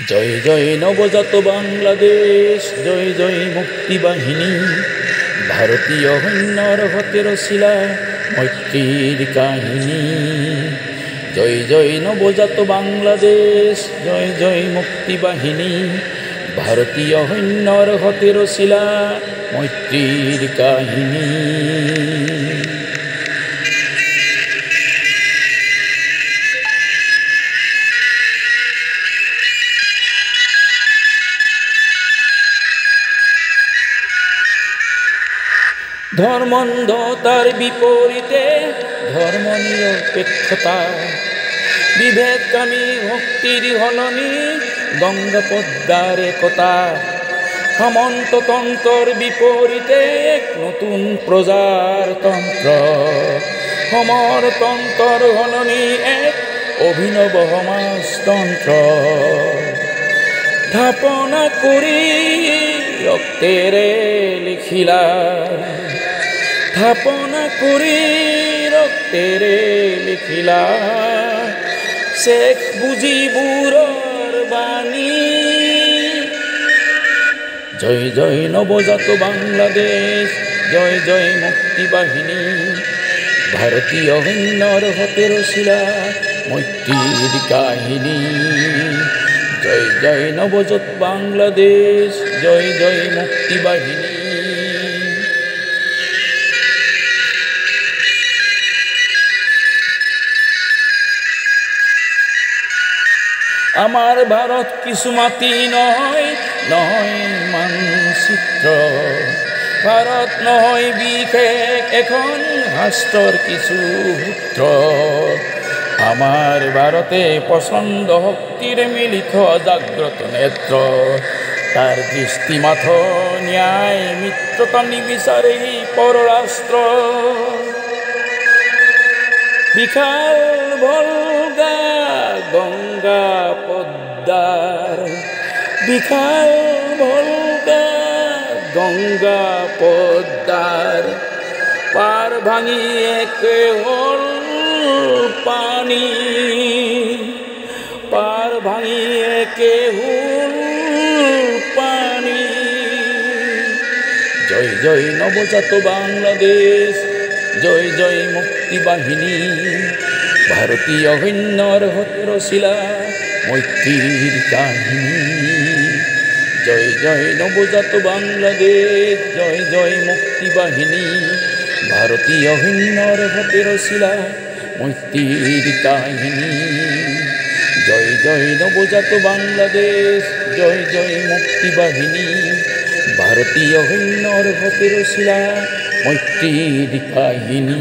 জয় জয় নবজাত বাংলাদেশ, জয় জয় মুক্তিবাহিনী, ভাৰতীয় সৈন্যৰ হতে ৰচিলা মৈত্ৰীৰ কাহিনী। জয় জয় নবজাত বাংলাদেশ, জয় জয় মুক্তিবাহিনী, ভাৰতীয় সৈন্যৰ হতে ৰচিলা মৈত্ৰীৰ কাহিনী। ধৰ্মন্ধতাৰ বিপৰীতে ধৰ্ম নিৰপেক্ষতা, বিভেদকামী ভক্তিৰ হলনি গঙ্গা পদ্মাৰ একতা। সামন্ততন্ত্ৰৰ বিপৰীতে এক নতুন প্ৰজাতন্ত্ৰ, সমৰতন্ত্ৰৰ হলনি এক অভিনৱ সমাজতন্ত্ৰ। স্থাপনা কৰি ৰক্তেৰে লিখিলা, স্থাপনা কৰি ৰক্তেৰে লিখিলা শেখ মুজিবুৰৰ বাণী। জয় জয় নবজাত বাংলাদেশ, জয় জয় মুক্তিবাহিনী, ভাৰতীয় সৈন্যৰ হতে ৰচিলা মৈত্ৰীৰ কাহিনী। জয় জয় নবজাত বাংলাদেশ, জয় জয় মুক্তিবাহিনী। আমাৰ ভাৰত কিছু মাটি নহয়, নহয় মানচিত্ৰ। ভাৰত নহয় বিশেষ এখন ৰাষ্ট্ৰৰ কিছু সূত্র। আমার ভারতে পছন্দ শক্তির মিলিত জাগ্রত নেত্র। তার দৃষ্টি মাথ ন্যায় মিত্রতা নিবিচারে পররাষ্ট্র। বিশাল ভলগা গঙ্গা পদ্মার, বিশাল ভলগা গঙ্গা পদ্মার পার ভাঙি একে হল পানি, পার ভাঙি একে হল পানি। জয় জয় নবজাত বাংলাদেশ, জয় জয় মুক্তিবাহিনী, ভারতীয় সৈন্যৰ হতে ৰচিলা মৈত্ৰীৰ কাহিনী। জয় জয় নবজাত বাংলাদেশ, জয় জয় মুক্তিবাহিনী, ভাৰতীয় সৈন্যৰ হতে ৰচিলা মৈত্ৰীৰ কাহিনী। জয় জয় নবজাত বাংলাদেশ, জয় জয় মুক্তিবাহিনী, ভাৰতীয় সৈন্যৰ হতে ৰচিলা মৈত্ৰীৰ কাহিনী।